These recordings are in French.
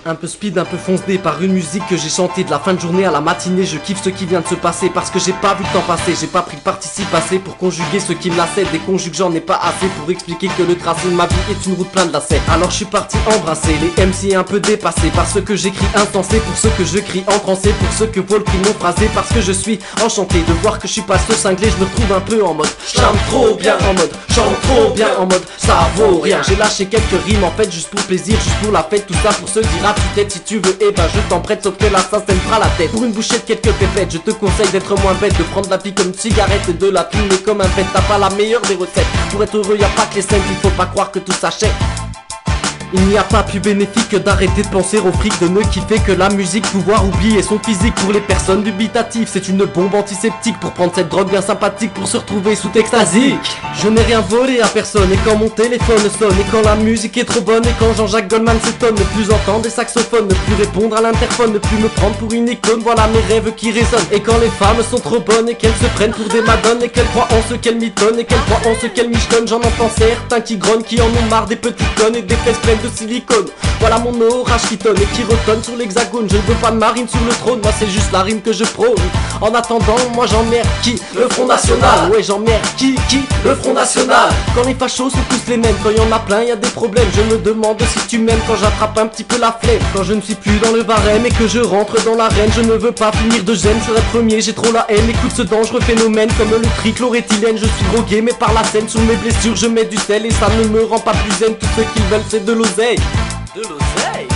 Un peu speed, un peu foncé par une musique que j'ai chantée. De la fin de journée à la matinée, je kiffe ce qui vient de se passer. Parce que j'ai pas vu le temps passer, j'ai pas pris le participe passé pour conjuguer ce qui me lassait. Des conjugues j'en ai pas assez pour expliquer que le tracé de ma vie est une route pleine de lacets. Alors je suis parti embrasser les MC un peu dépassés par ce que j'écris insensé, pour ceux que je crie en français, pour ceux que vaut le prix non phrasé. Parce que je suis enchanté de voir que je suis pas so cinglé. Je me retrouve un peu en mode chante trop bien, en mode chante trop bien, en mode ça vaut rien. J'ai lâché quelques rimes en fait juste pour plaisir, juste pour la fête. Tout ça pour se dire à tue-tête si tu veux, et ben je t'en prête, sauf que l'assassin me fera la tête. Pour une bouchée de quelques pépettes, je te conseille d'être moins bête, de prendre la vie comme une cigarette et de la fumer comme un pet. T'as pas la meilleure des recettes, pour être heureux y'a pas que les scènes, il faut pas croire que tout s'achète. Il n'y a pas plus bénéfique que d'arrêter de penser au fric, de ne kiffer que la musique, pouvoir oublier son physique. Pour les personnes dubitatives, c'est une bombe antiseptique pour prendre cette drogue bien sympathique, pour se retrouver sous extasique. Je n'ai rien volé à personne, et quand mon téléphone sonne, et quand la musique est trop bonne, et quand Jean-Jacques Goldman s'étonne, ne plus entendre des saxophones, ne plus répondre à l'interphone, ne plus me prendre pour une icône, voilà mes rêves qui résonnent. Et quand les femmes sont trop bonnes, et qu'elles se prennent pour des madones, et qu'elles croient en ce qu'elles mitonnent, et qu'elles croient en ce qu'elles michetonnent, j'en entends certains qui grognent, qui en ont marre des petites connes et des fesses pleines de silicone. Voilà mon orage qui tonne et qui retonne sur l'hexagone. Je ne veux pas de marine sur le trône, moi c'est juste la rime que je prône. En attendant, moi j'emmerde qui? Le Front National. Ouais, j'emmerde qui? Le Front National. Quand les fachos sont tous les mêmes, quand y en a plein y a des problèmes. Je me demande si tu m'aimes quand j'attrape un petit peu la flemme. Quand je ne suis plus dans le barème et que je rentre dans l'arène, je ne veux pas finir de gêne sur être premier, j'ai trop la haine. Écoute ce dangereux phénomène comme le trichloroéthylène. Je suis drogué mais par la scène, sur mes blessures je mets du sel et ça ne me rend pas plus zen. Tout ce qu'ils veulent c'est de l'oseille. De l'oseille.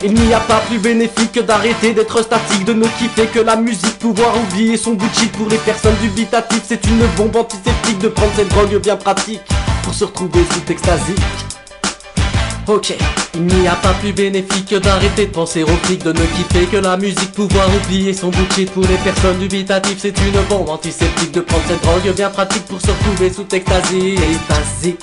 Il n'y a pas plus bénéfique que d'arrêter d'être statique, de ne kiffer que la musique, pouvoir oublier son bout de shit. Pour les personnes dubitatives, c'est une bombe antiseptique de prendre cette drogue bien pratique pour se retrouver sous extasique. Ok, il n'y a pas plus bénéfique que d'arrêter de penser au fric, de ne kiffer que la musique, pouvoir oublier son bullshit. Pour les personnes dubitatives, c'est une bombe antiseptique de prendre cette drogue bien pratique pour se retrouver sous extasique.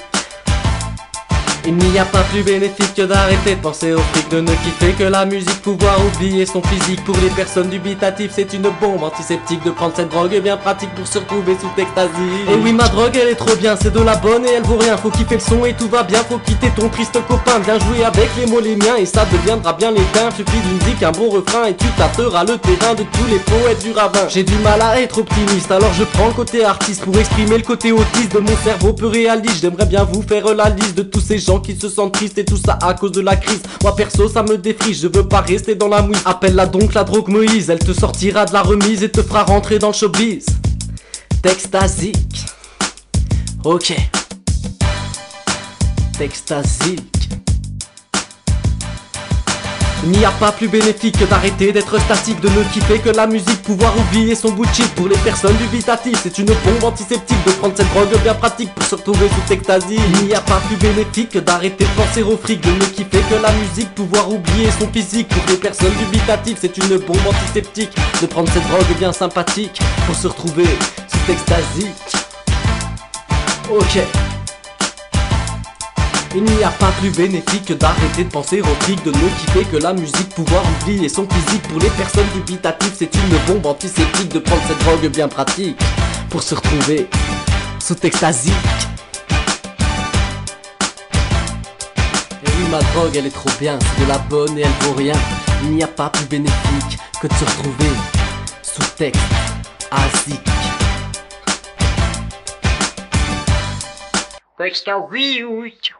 Il n'y a pas plus bénéfique que d'arrêter de penser au fric, de ne kiffer que la musique, pouvoir oublier son physique. Pour les personnes dubitatives, c'est une bombe antiseptique de prendre cette drogue bien pratique pour se retrouver sous extasie. Et oui, ma drogue elle est trop bien, c'est de la bonne et elle vaut rien. Faut kiffer le son et tout va bien, faut quitter ton triste copain. Viens jouer avec les mots les miens et ça deviendra bien les tiens. Suffit d'une zik, un bon refrain et tu tâteras le terrain de tous les poètes du ravin. J'ai du mal à être optimiste, alors je prends le côté artiste pour exprimer le côté autiste de mon cerveau peu réaliste. J'aimerais bien vous faire la liste de tous ces gens qui se sentent tristes et tout ça à cause de la crise. Moi perso ça me défriche, je veux pas rester dans la mouise. Appelle-la donc la drogue Moïse, elle te sortira de la remise et te fera rentrer dans le showbiz. Textasique. Ok. Textasique. Il n'y a pas plus bénéfique que d'arrêter d'être statique, de ne kiffer que la musique, pouvoir oublier son bout de shit. Pour les personnes dubitatives, c'est une bombe antiseptique de prendre cette drogue bien pratique pour se retrouver sous extasie. Il n'y a pas plus bénéfique que d'arrêter de penser au fric, de ne kiffer que la musique, pouvoir oublier son physique. Pour les personnes dubitatives, c'est une bombe antiseptique de prendre cette drogue bien sympathique pour se retrouver sous extasie. Ok. Il n'y a pas plus bénéfique que d'arrêter de penser au fric, de ne kiffer que la musique, pouvoir oublier son physique. Pour les personnes dubitatives, c'est une bombe antiseptique de prendre cette drogue bien pratique pour se retrouver sous extasique. Et oui, ma drogue elle est trop bien, c'est de la bonne et elle vaut rien. Il n'y a pas plus bénéfique que de se retrouver sous extasique. Extasique.